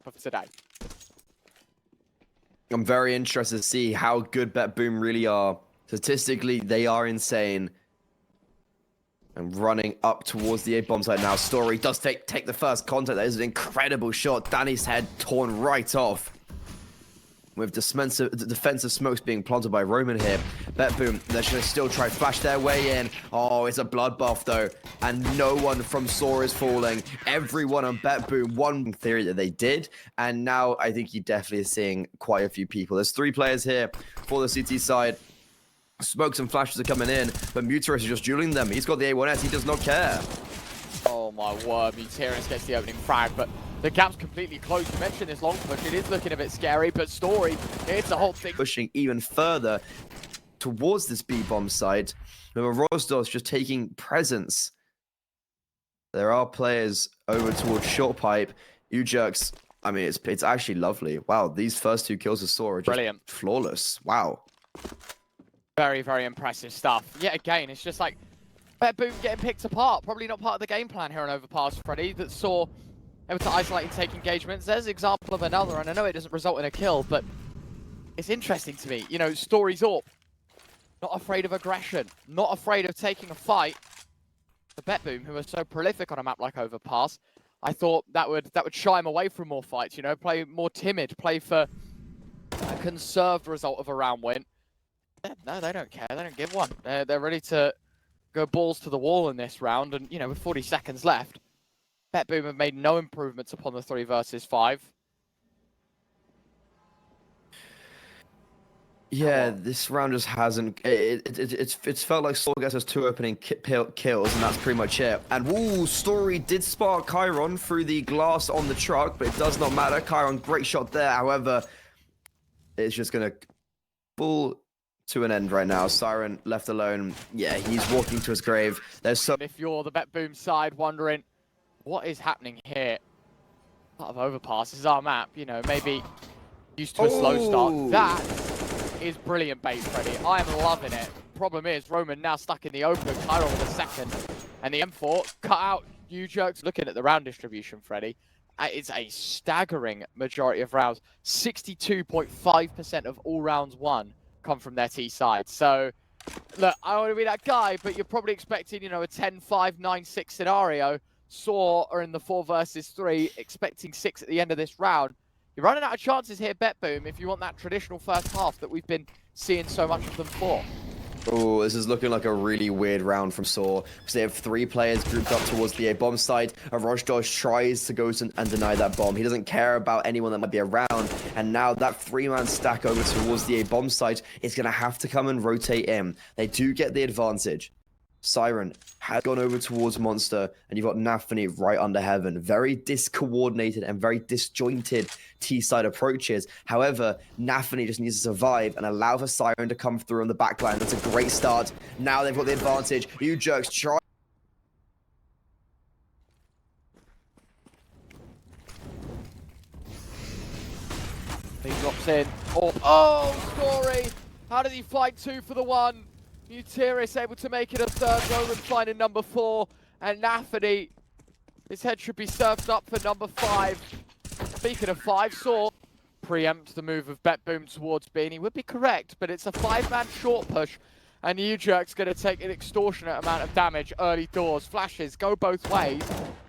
map of today. I'm very interested to see how good Betboom really are. Statistically, they are insane. And running up towards the A-bomb site now. Story does take the first contact. That is an incredible shot. Danny's head torn right off. With defensive smokes being planted by Roman here. Betboom, they're going to still try to flash their way in. Oh, it's a bloodbath though. And no one from Saw is falling. Everyone on Betboom, one theory that they did. And now I think you definitely are seeing quite a few people. There's 3 players here for the CT side. Smokes and flashes are coming in, but Muteris is just dueling them. He's got the A1S, he does not care. Oh my word, Muteris gets the opening frag, but the gap's completely closed. You mentioned this long push, it is looking a bit scary, but Story, it's a whole thing. Pushing even further towards this B-bomb site, with Rosdos just taking presence. There are players over towards short pipe. Ujerks, I mean, it's actually lovely. Wow, these first 2 kills of Saw are just brilliant. Flawless. Wow. Very, very impressive stuff. Yet again, it's just like Betboom getting picked apart. Probably not part of the game plan here on Overpass, Freddy, that Saw able to isolate and take engagements. There's an example of another, and I know it doesn't result in a kill, but it's interesting to me. You know, Story's up. Not afraid of aggression. Not afraid of taking a fight. The Betboom, who are so prolific on a map like Overpass, I thought that would shy him away from more fights, you know, play more timid, play for a conserved result of a round win. No, they don't care. They don't give one. They're ready to go balls to the wall in this round. And, you know, with 40 seconds left, Betboom have made no improvements upon the 3 versus 5. Yeah, this round just hasn't... It's felt like Saw gets us 2 opening kills, and that's pretty much it. And, woo, Story did spark Chiron through the glass on the truck, but it does not matter. Chiron, great shot there. However, it's just going to fall to an end right now. Siren left alone. Yeah, he's walking to his grave. There's so... If you're the Betboom side wondering, what is happening here? Part of Overpass, this is our map, you know, maybe used to a slow start. That is brilliant bait, Freddy. I am loving it. Problem is, Roman now stuck in the open, Chiron with a second. And the M4 cut out. Ujerks looking at the round distribution, Freddy. It's a staggering majority of rounds. 62.5% of all rounds won come from their T side. So, look, I don't want to be that guy, but you're probably expecting, you know, a 10-5, 9-6 scenario. Saw are in the 4 versus 3, expecting 6 at the end of this round. You're running out of chances here, Betboom, if you want that traditional first half that we've been seeing so much of them for. Oh, this is looking like a really weird round from Saw, because they have 3 players grouped up towards the A-bomb site. Rojdos tries to go and deny that bomb. He doesn't care about anyone that might be around, and now that 3-man stack over towards the A-bomb site is going to have to come and rotate in. They do get the advantage. Siren has gone over towards Monster, and you've got Nafany right under Heaven. Very discoordinated and very disjointed T-side approaches. However, Nafany just needs to survive and allow for Siren to come through on the backline. That's a great start. Now they've got the advantage. Ujerks try. He drops in. Oh, Story! How did he fight 2 for the 1? Muteris able to make it a 3rd, Roman finding number 4, and Nafany, his head should be served up for number 5. Speaking of 5, Saw preempt the move of Betboom towards B, and he would be correct, but it's a 5-man short push, and Ujerk's going to take an extortionate amount of damage early doors. Flashes go both ways,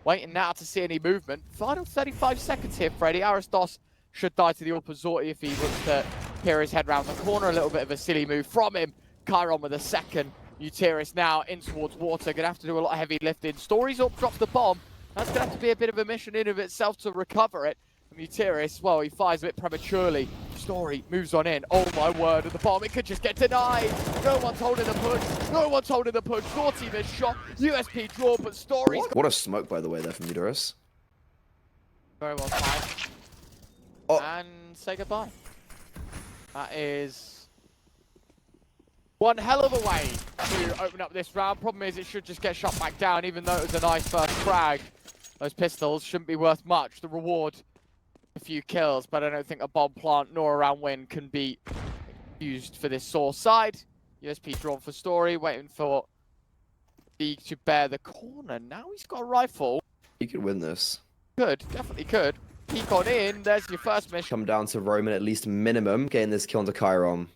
waiting now to see any movement. Final 35 seconds here, Freddy. Aristos should die to the Orpazorti if he wants to peer his head round the corner. A little bit of a silly move from him. Chiron with a second. Muteris now in towards water. Gonna have to do a lot of heavy lifting. Story's up, drops the bomb. That's gonna have to be a bit of a mission in of itself to recover it. Muteris, well, he fires a bit prematurely. Story moves on in. Oh my word, and the bomb, it could just get denied. No one's holding the push. No one's holding the push. Naughty missed shot. USP draw, but Story's... What a smoke, by the way, there from Muteris. Very well timed. Oh. And say goodbye. That is one hell of a way to open up this round. Problem is, it should just get shot back down, even though it was a nice first frag. Those pistols shouldn't be worth much. The reward, a few kills, but I don't think a bomb plant nor a round win can be used for this Saw side. USP drawn for Story, waiting for D to bear the corner. Now he's got a rifle. He could win this. Could, definitely could. peek on in. There's your first mission. Come down to Roman at least minimum, getting this kill onto Chiron.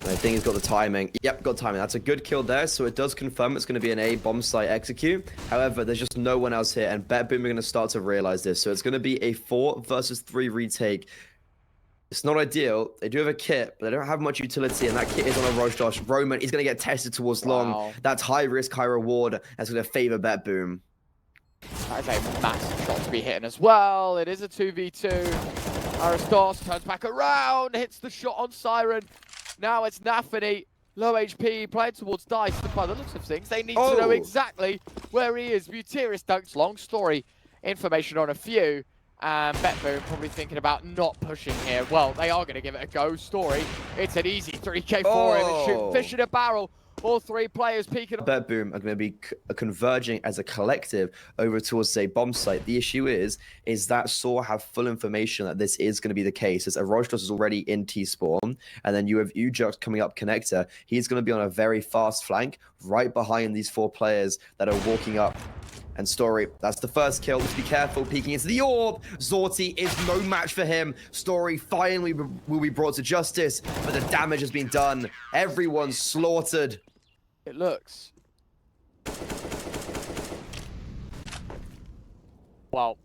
I think he's got the timing. Yep, got timing. That's a good kill there, so it does confirm it's going to be an A bomb site execute. However, there's just no one else here, and Betboom are going to start to realize this. So it's going to be a 4 versus 3 retake. It's not ideal. They do have a kit, but they don't have much utility, and that kit is on a rush dash. Roman is going to get tested towards long. That's high risk, high reward. That's going to favor Betboom. That is a massive shot to be hitting as well. It is a 2v2. Aristos turns back around, hits the shot on Siren. Now it's Nafany, low HP, playing towards Dice, but by the looks of things, they need to know exactly where he is. Buteris dunks, long story, information on a few, and Betboom probably thinking about not pushing here. Well, they are going to give it a go. Story, it's an easy 3k for him, and shoot fish in a barrel. All 3 players peeking. Betboom are going to be converging as a collective over towards a bomb site. The issue is that Saw have full information that this is going to be the case. As Arostos is already in T-spawn, and then you have Ujux coming up connector. He's going to be on a very fast flank right behind these 4 players that are walking up. And Story, that's the first kill. Just be careful, peeking into the orb. Zorti is no match for him. Story finally will be brought to justice, but the damage has been done. Everyone's slaughtered. It looks. Well,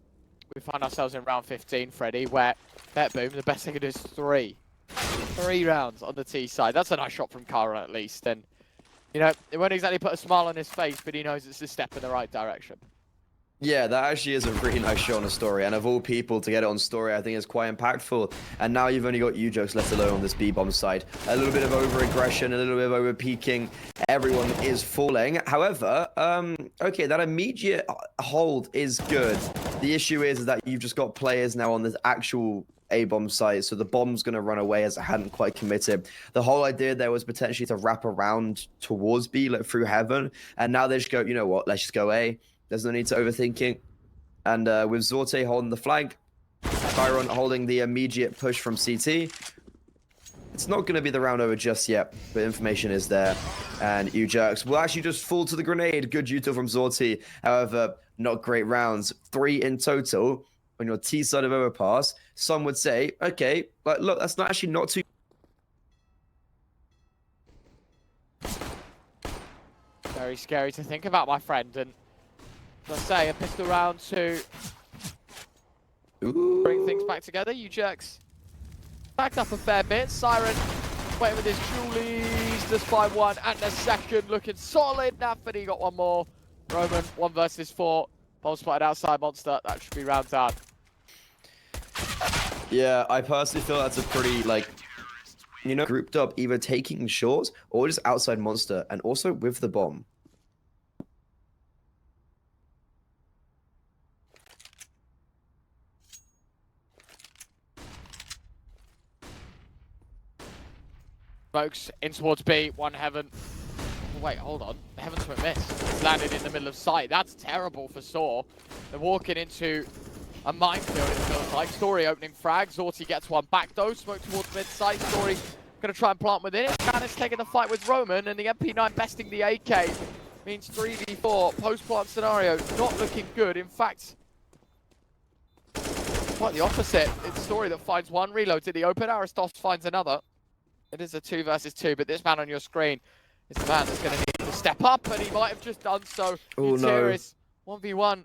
we find ourselves in round 15, Freddie, where Betboom, the best thing to do is 3 rounds on the T side. That's a nice shot from Chiron at least, and you know, it won't exactly put a smile on his face, but he knows it's a step in the right direction. Yeah, that actually is a really nice shot on a Story, and of all people to get it on Story, I think it's quite impactful. And now you've only got Ujux left alone on this B-bomb side. A little bit of over-aggression, a little bit of over-peaking. Everyone is falling. However, okay, that immediate hold is good. The issue is that you've just got players now on this actual A-bomb site, so the bomb's going to run away as it hadn't quite committed. The whole idea there was potentially to wrap around towards B, like through heaven, and now they just go, you know what, let's just go A. There's no need to overthinking. And with Zorte holding the flank, Chiron holding the immediate push from CT, it's not going to be the round over just yet, but information is there. And Ujux will actually just fall to the grenade. Good util from Zorte. However, not great rounds. 3 in total on your T side of overpass. Some would say, okay, but look, that's not actually not too... Very scary to think about, my friend, and let's say a pistol round to bring things back together. Ujux backed up a fair bit. Siren waiting with his Julies, just by 1 and a second, looking solid. Nafany got 1 more. Roman 1 versus 4. Bomb spotted outside Monster. That should be round out. Yeah, I personally feel that's a pretty, like, you know, grouped up either taking short or just outside Monster, and also with the bomb. Smokes in towards B, 1 heaven. Oh, wait, hold on. Heaven's a miss. It's landed in the middle of sight. That's terrible for Saw. They're walking into a minefield, it feels like. Story opening frag. Zorti gets 1 back though. Smoke towards mid-sight. Story going to try and plant within it. Canis taking the fight with Roman, and the MP9 besting the AK. Means 3v4. Post-plant scenario not looking good. In fact, quite the opposite. It's Story that finds 1 reload to the open. Aristos finds another. It is a 2 versus 2, but this man on your screen is the man that's going to need to step up, and he might have just done so. Oh, no. 1v1.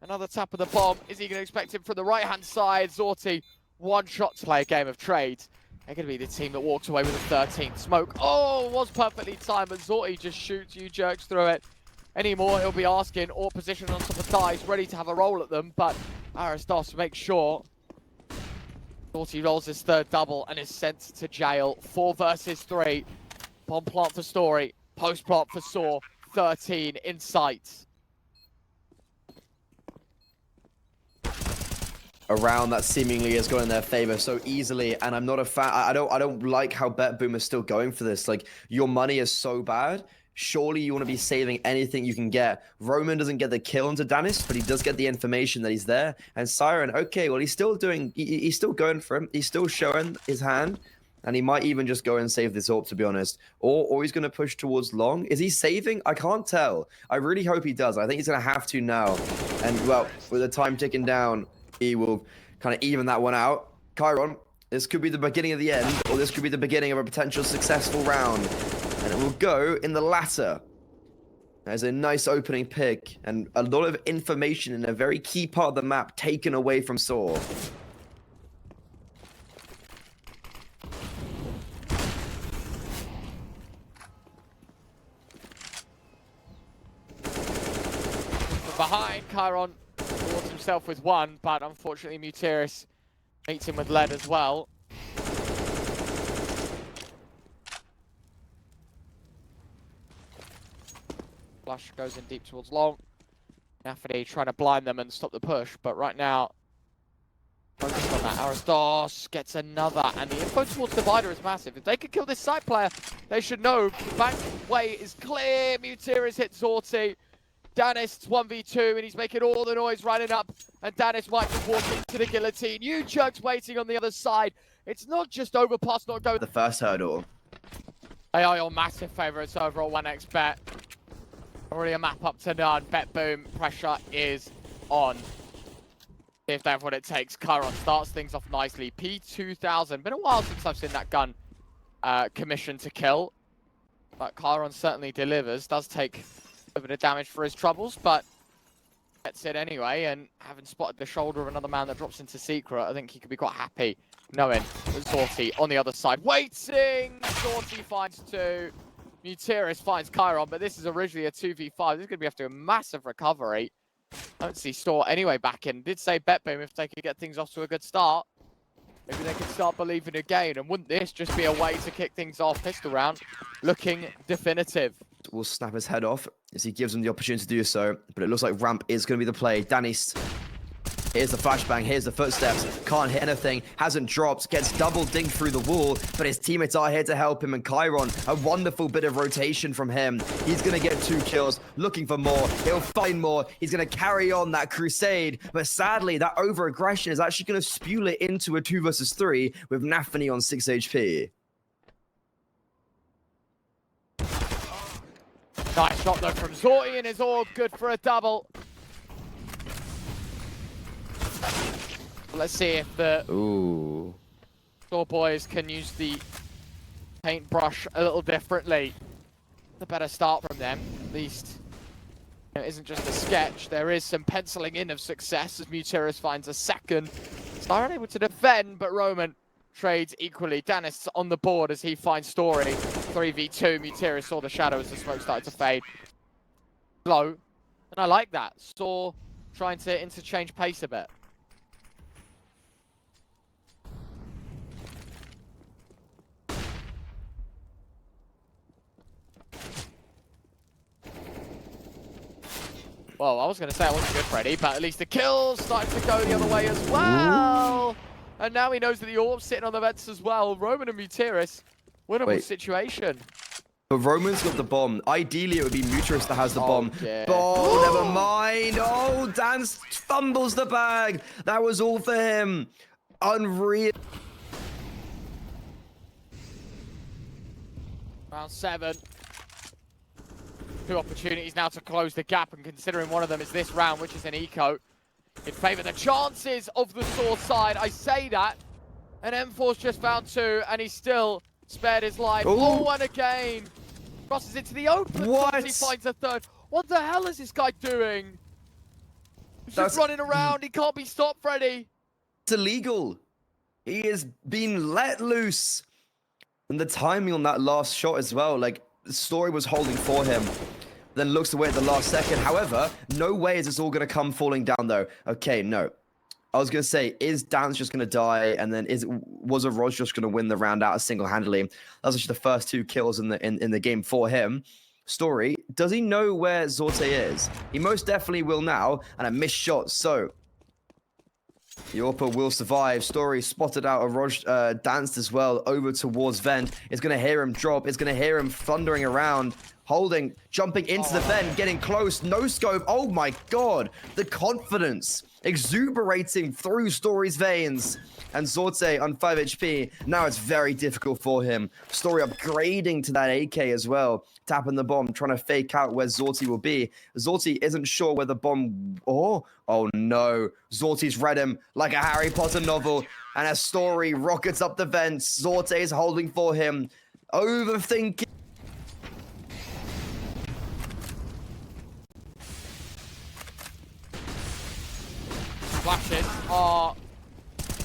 Another tap of the bomb. Is he going to expect him from the right-hand side? Zorti, 1 shot to play a game of trade. They're going to be the team that walks away with a 13th smoke. Oh, was perfectly timed, but Zorti just shoots Ujux through it. Anymore, he'll be asking, or position on top of Dice, ready to have a roll at them, but Aristos makes sure. Zorti rolls his 3rd double and is sent to jail. 4 versus 3. Bomb plant for Story. Post plant for Saw. 13 in sight. A round that seemingly is going in their favor so easily, and I'm not a fan. I don't like how Betboom is still going for this. Like, your money is so bad. Surely you want to be saving anything you can get. Roman doesn't get the kill onto Danis, but he does get the information that he's there. And Siren, okay, well, he's still doing, he's still going for him. He's still showing his hand, and he might even just go and save this AWP, to be honest. Or he's going to push towards long. Is he saving? I can't tell. I really hope he does. I think he's going to have to now. And, well, with the time ticking down, he will kind of even that one out. Chiron, this could be the beginning of the end, or this could be the beginning of a potential successful round. And it will go in the latter. There's a nice opening pick, and a lot of information in a very key part of the map taken away from Saw. Behind, Chiron rewards himself with one, but unfortunately Mutiris meets him with lead as well. Flush goes in deep towards long. Nafany trying to blind them and stop the push, but right now, focused on that. Aristos gets another, and the info towards Divider is massive. If they could kill this side player, they should know the back way is clear. Mutiris hits Zorti. Danis 1v2, and he's making all the noise running up, and Danis might just walk into the guillotine. You Jugs waiting on the other side. It's not just overpass, not go. The first hurdle. They are your massive favourites overall, 1x bet. Already a map up to none. Betboom, pressure is on. If they have what it takes, Chiron starts things off nicely. P2000, been a while since I've seen that gun commissioned to kill. But Chiron certainly delivers, does take a bit of damage for his troubles, but gets it anyway, and having spotted the shoulder of another man that drops into secret, I think he could be quite happy knowing that Zorti on the other side. Waiting! Zorti finds two. Mutiris finds Chiron, but this is originally a 2v5. This is going to be after a massive recovery. I don't see Store anyway back in. Did say Betboom if they could get things off to a good start. Maybe they could start believing again, and wouldn't this just be a way to kick things off? Pistol round looking definitive. Will snap his head off as he gives him the opportunity to do so, but it looks like ramp is going to be the play. Danis, here's the flashbang, here's the footsteps, can't hit anything, hasn't dropped, gets double dinged through the wall, but his teammates are here to help him, and Chiron, a wonderful bit of rotation from him. He's going to get 2 kills, looking for more, he'll find more, he's going to carry on that crusade, but sadly, that over-aggression is actually going to spew it into a 2 versus 3 with Nafany on 6 HP. Nice shot though from Zorti, and it's all good for a double. Let's see if the Store boys can use the paintbrush a little differently. The better start from them, at least. It isn't just a sketch, there is some penciling in of success as Mutiris finds a second. Star unable to defend, but Roman trades equally. Danis on the board as he finds Story. 3v2, Mutiris saw the shadow as the smoke started to fade. Low, and I like that. Saw trying to interchange pace a bit. Well, I was going to say I wasn't good, Freddy, but at least the kill's starting to go the other way as well. And now he knows that the orb's sitting on the vents as well. Roman and Mutiris, winnable situation. But Roman's got the bomb. Ideally, it would be Mutiris that has the bomb. Yeah. Oh, never mind. Oh, Dan fumbles the bag. That was all for him. Unreal. Round 7. 2 opportunities now to close the gap, and considering one of them is this round, which is an eco, in favour of the chances of the Sword side. I say that, and M4's just found 2, and he's still spared his life. Ooh. Oh, and again, crosses into the open. What? He finds a third. What the hell is this guy doing? He's just running around. He can't be stopped, Freddy. It's illegal. He is being let loose. And the timing on that last shot as well, like, the Story was holding for him, then looks away at the last second. However, no way is this all going to come falling down, though. Okay, no. I was going to say, is Dan's just going to die, and then was a Rod just going to win the round out single-handedly? That was actually the first 2 kills in the game for him. Story, does he know where Zorte is? He most definitely will now, and a missed shot, so Yorpa will survive. Story spotted out a Roj danced as well over towards Vent. It's going to hear him drop. It's going to hear him thundering around, holding, jumping into the vent, getting close. No scope. Oh my god. The confidence exuberating through Story's veins. And Zorte on 5 HP, now it's very difficult for him. Story upgrading to that AK as well. Tapping the bomb, trying to fake out where Zorte will be. Zorte isn't sure where the bomb... Oh no. Zorte's read him like a Harry Potter novel. And as Story rockets up the vents, Zorte is holding for him. Overthinking. Flashes are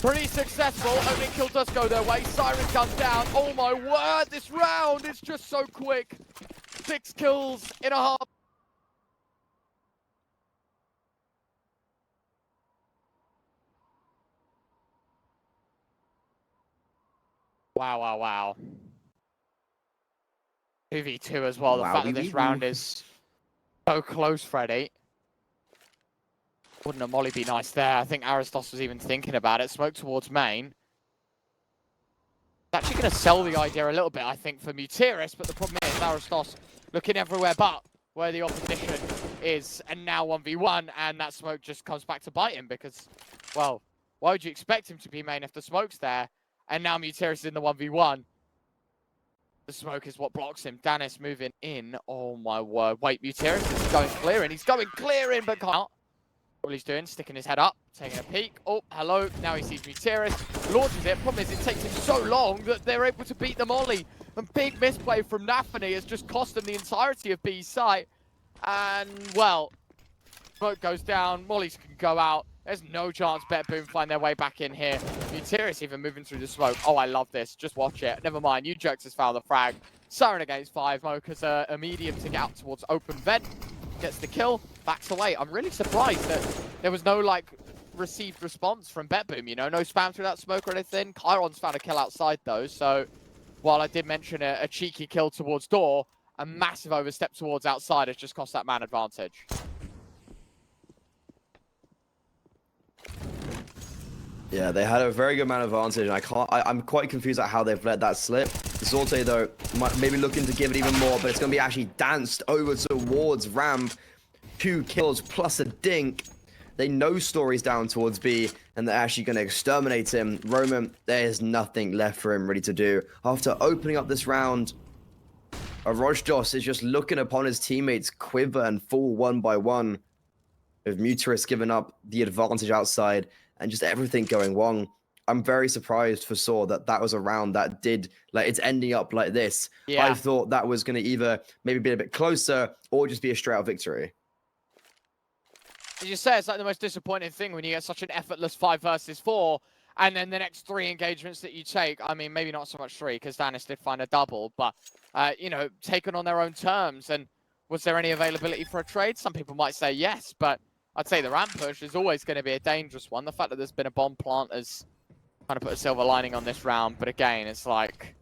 pretty successful. Only kill does go their way. Siren comes down. Oh my word, this round is just so quick. 6 kills in a half. Wow. 2v2 as well. The fact that this round is so close, Freddy. Wouldn't a molly be nice there? I think Aristos was even thinking about it. Smoke towards main. It's actually going to sell the idea a little bit, I think, for Mutiris, but the problem is Aristos looking everywhere but where the opposition is, and now 1v1, and that smoke just comes back to bite him because, well, why would you expect him to be main if the smoke's there? And now Mutiris is in the 1v1. The smoke is what blocks him. Danis moving in. Oh my word. Wait, Mutiris is going clear in. He's going clear in, but can't. What he's doing, sticking his head up, taking a peek. Oh, hello. Now he sees Mutiris, launches it. Problem is, it takes him so long that they're able to beat the molly. And big misplay from Nafany has just cost them the entirety of B's site. And, well, smoke goes down. Mollies can go out. There's no chance Betboom find their way back in here. Mutiris even moving through the smoke. Oh, I love this. Just watch it. Never mind. You Jokes has found the frag. Siren against 5. Mocha's a medium to get out towards open vent. Gets the kill. Backs away. I'm really surprised that there was no, like, received response from Betboom, you know? No spam through that smoke or anything. Chiron's found a kill outside, though. So, while I did mention a cheeky kill towards door, a massive overstep towards outside has just cost that man advantage. Yeah, they had a very good man advantage, and I'm quite confused at how they've let that slip. Zorte, though, might maybe looking to give it even more, but it's going to be actually danced over towards Ramp. 2 kills plus a dink. They know Story's down towards B, and they're actually going to exterminate him. Roman, there's nothing left for him really to do. After opening up this round, Rojdos is just looking upon his teammates quiver and fall one by one, with Mutiris giving up the advantage outside, and just everything going wrong. I'm very surprised for Saw that was a round that did, like, it's ending up like this. Yeah. I thought that was going to either maybe be a bit closer or just be a straight-out victory. As you say, it's like the most disappointing thing when you get such an effortless 5 versus 4, and then the next 3 engagements that you take, I mean, maybe not so much 3, because Danis did find a double, but, you know, taken on their own terms. And was there any availability for a trade? Some people might say yes, but I'd say the ramp push is always going to be a dangerous one. The fact that there's been a bomb plant has kind of put a silver lining on this round, but again, it's like,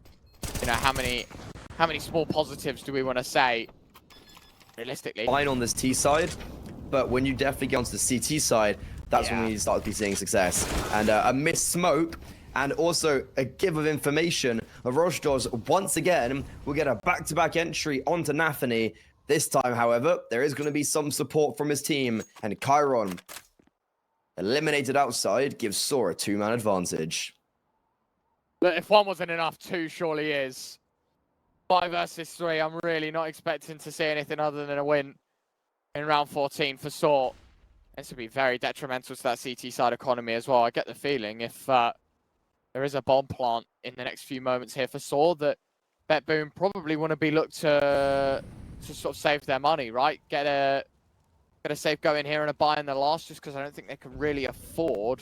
you know, how many small positives do we want to say, realistically? Fine on this T side. But when you definitely get onto the CT side, that's when we start to be seeing success. And a missed smoke, and also a give of information. Rojdos, once again, will get a back-to-back entry onto Nafany. This time, however, there is going to be some support from his team. And Chiron, eliminated outside, gives Saw a 2-man advantage. But if 1 wasn't enough, 2 surely is. 5 versus 3, I'm really not expecting to see anything other than a win in round 14 for Saw. This would be very detrimental to that CT side economy as well. I get the feeling if there is a bomb plant in the next few moments here for Saw, that Betboom probably want to be looked to sort of save their money, right? Get a save going here and a buy in the last, just because I don't think they can really afford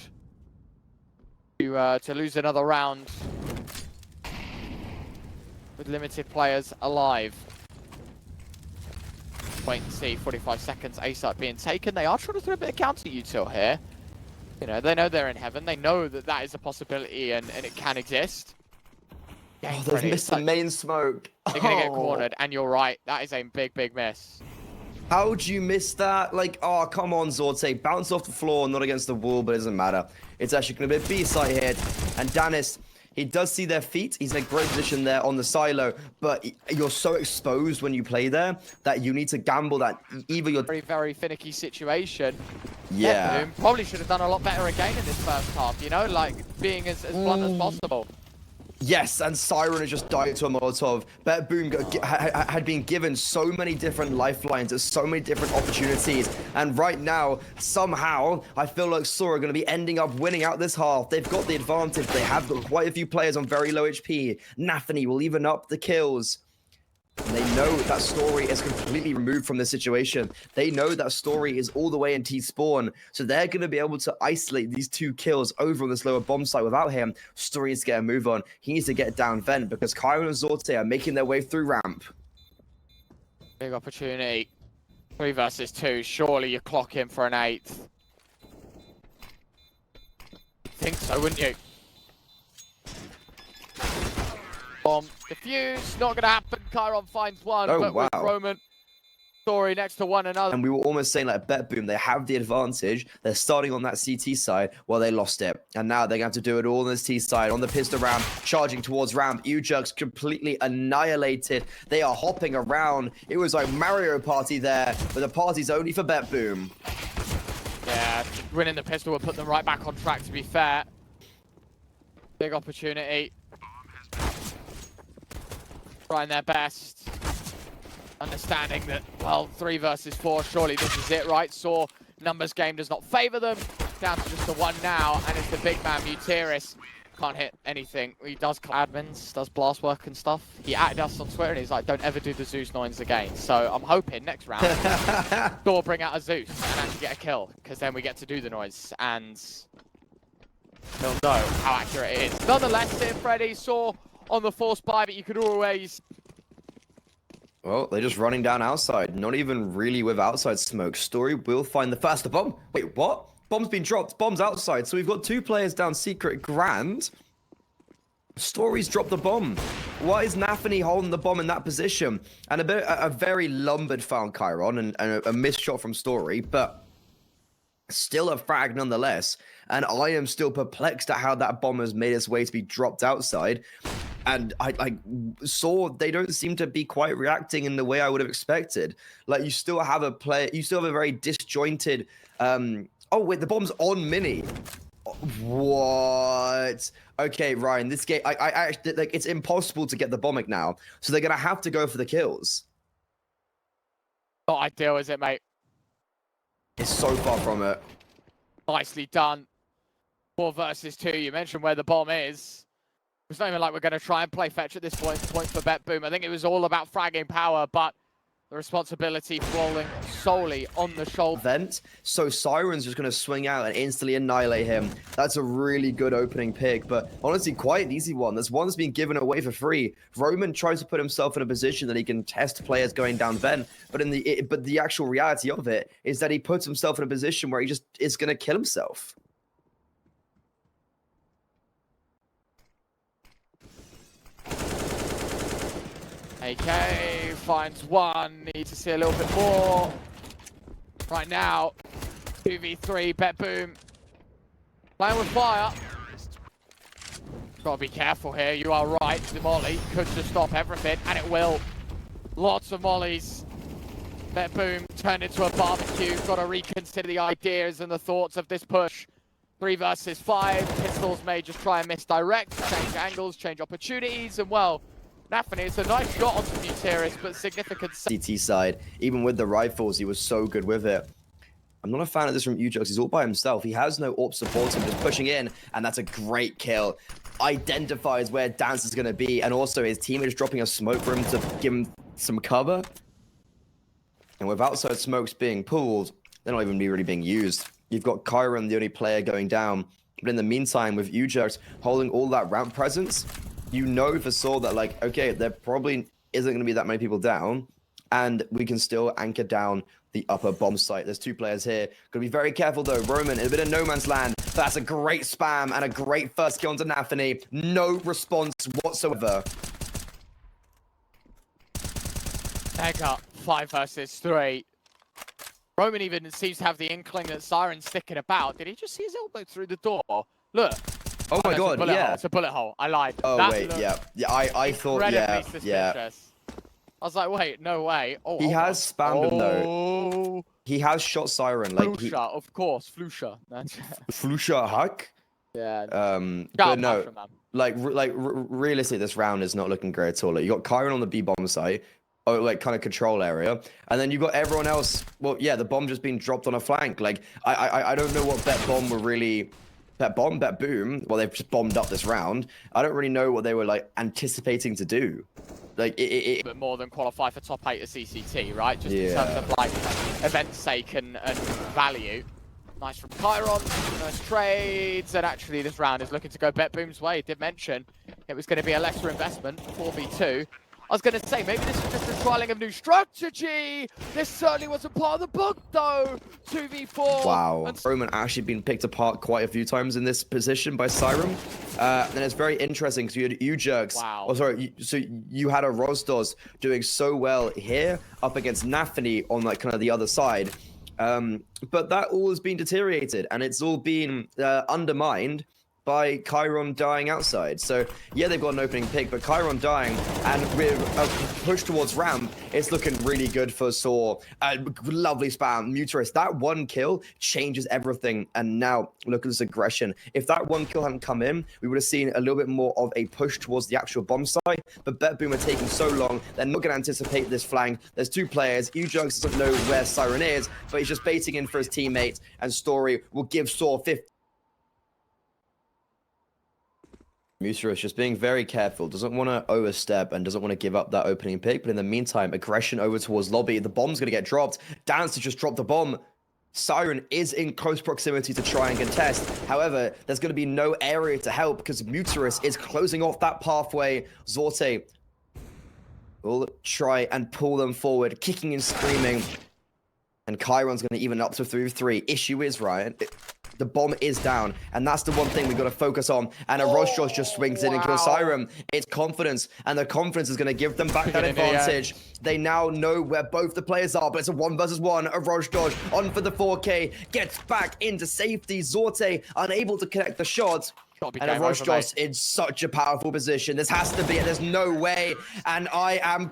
to lose another round with limited players alive. Wait and see, 45 seconds, A site being taken. They are trying to throw a bit of counter util here. You know, they know they're in heaven. They know that that is a possibility and it can exist. Oh, they've missed the main smoke. They're going to get cornered, and you're right. That is a big, big miss. How do you miss that? Like, oh, come on, Zorte. Bounce off the floor, not against the wall, but it doesn't matter. It's actually going to be a B site hit, and Danis, He does see their feet. He's in a great position there on the silo, but you're so exposed when you play there that you need to gamble that either you're... Very, very finicky situation. Yeah. Betboom probably should have done a lot better again in this first half, you know, like being as blunt as possible. Yes, and Siren has just died to a Molotov. Betboom had been given so many different lifelines, so many different opportunities, and right now, somehow, I feel like Sora are going to be ending up winning out this half. They've got the advantage. They have got quite a few players on very low HP. Nathany will even up the kills. And they know that Story is completely removed from the situation. They know that Story is all the way in T-spawn, so they're going to be able to isolate these 2 kills over on this lower bomb site without him. Story needs to get a move on. He needs to get down vent because Kyron and Zorte are making their way through ramp. Big opportunity. 3 versus 2. Surely you clock him for an 8th. Think so, wouldn't you? Bomb defused, not going to happen. Chiron finds one, but wow. with Roman, Story next to one another. And we were almost saying like Betboom, they have the advantage. They're starting on that CT side while they lost it. And now they're going to have to do it all on this T side, on the pistol ramp, charging towards ramp. Ujug's completely annihilated. They are hopping around. It was like Mario Party there, but the party's only for Betboom. Yeah, winning the pistol will put them right back on track, to be fair. Big opportunity. Trying their best, understanding that, well, 3 versus 4, surely this is it, right? Saw numbers game does not favor them, down to just the 1 now, and it's the big man, Muteris. Can't hit anything. He does admins, does blast work and stuff. He added us on Twitter and he's like, don't ever do the Zeus 9s again. So I'm hoping next round, Thor bring out a Zeus and actually get a kill, because then we get to do the noise, and he'll know how accurate it is. Nonetheless, here Freddy saw on the force buy, but you could always... Well, they're just running down outside. Not even really with outside smoke. Story will find the first bomb. Wait, what? Bomb's been dropped. Bomb's outside. So we've got 2 players down secret grand. Story's dropped the bomb. Why is Nathany holding the bomb in that position? And a very lumbered found Chiron and a missed shot from Story, but still a frag nonetheless. And I am still perplexed at how that bomb has made its way to be dropped outside. And I saw they don't seem to be quite reacting in the way I would have expected. Like, you still have a player, you still have a very disjointed. Oh wait, the bomb's on Mini. What? Okay, Ryan, this game, I actually, like, it's impossible to get the bomb now, so they're gonna have to go for the kills. Not ideal, is it, mate? It's so far from it. Nicely done. 4 versus 2. You mentioned where the bomb is. It's not even like we're going to try and play fetch at this point for Betboom. I think it was all about fragging power, but the responsibility falling solely on the shoulder. Vent, so Siren's just going to swing out and instantly annihilate him. That's a really good opening pick, but honestly, quite an easy one. There's one that's been given away for free. Roman tries to put himself in a position that he can test players going down Vent, but the actual reality of it is that he puts himself in a position where he just is going to kill himself. AK finds one, need to see a little bit more. Right now, 2v3, Betboom playing with fire. Gotta be careful here, you are right. The molly could just stop everything, and it will. Lots of mollies. Betboom turned into a barbecue. Gotta reconsider the ideas and the thoughts of this push. 3 versus 5. Pistols may just try and misdirect, change angles, change opportunities, and well, Nathany, it's a nice shot onto Muteris, but significant... CT side, even with the rifles, he was so good with it. I'm not a fan of this from Ujux. He's all by himself. He has no AWP support him, just pushing in, and that's a great kill. Identifies where Dance is going to be, and also his teammate is dropping a smoke for him to give him some cover. And with outside smokes being pulled, they're not even really being used. You've got Chiron, the only player, going down. But in the meantime, with Ujux holding all that ramp presence, you know for sure that, like, okay, there probably isn't going to be that many people down, and we can still anchor down the upper bomb site. There's 2 players here. Got to be very careful, though. Roman in a bit of no man's land. That's a great spam and a great first kill onto Nathany. No response whatsoever. Mega 5 versus 3. Roman even seems to have the inkling that Siren's sticking about. Did he just see his elbow through the door? Look, Oh my god, yeah. It's a bullet hole. I lied. Oh that wait, yeah. I thought, yeah. Suspicious. I was like, wait, no way. Oh, He has spammed him though. Oh. He has shot Siren. Like Flusha, of course, Flusha. Flusha Huck. Yeah. But no, like realistically, this round is not looking great at all. Like, you got Kyron on the B bomb site, or like kind of control area, and then you got everyone else. Well, yeah, the bomb just being dropped on a flank. Like I don't know what Betboom were really. Betboom. Well, they've just bombed up this round. I don't really know what they were like anticipating to do. Like but more than qualify for top 8 at CCT, right? Just in terms of like event sake and value. Nice from Chiron, nice trades, and actually this round is looking to go Betboom's way. Did mention it was going to be a lesser investment, 4v2. I was going to say, maybe this is just a trialing of new strategy. This certainly wasn't part of the book, though. 2v4. Wow. Roman actually been picked apart quite a few times in this position by Siren. And it's very interesting because you had U-Jerks. Wow. Oh, sorry. So you had a Rostos doing so well here up against Nafany on like kind of the other side. But that all has been deteriorated and it's all been undermined by Chiron dying outside. So yeah, they've got an opening pick, but Chiron dying and with a push towards ramp, it's looking really good for Saw. Lovely spam, Muterus. That one kill changes everything. And now look at this aggression. If that one kill hadn't come in, we would have seen a little bit more of a push towards the actual bomb site. But Betboom are taking so long, they're not going to anticipate this flank. There's two players. U-Junks doesn't know where Siren is, but he's just baiting in for his teammates. And Story will give Saw 50. Muterus just being very careful, doesn't want to overstep and doesn't want to give up that opening pick. But in the meantime, aggression over towards lobby. The bomb's going to get dropped. Dance to just drop the bomb. Siren is in close proximity to try and contest. However, there's going to be no area to help because Muterus is closing off that pathway. Zorte will try and pull them forward, kicking and screaming. And Chiron's going to even up to 3-3. Issue is, Ryan, the bomb is down, and that's the one thing we've got to focus on. And a Rostos just swings in and kills Siren. It's confidence, and the confidence is going to give them back that advantage. They now know where both the players are, but it's a 1 versus 1. A Rostos on for the 4K, gets back into safety. Zorte unable to connect the shot. And a Rostos in such a powerful position. This has to be it. There's no way. And I am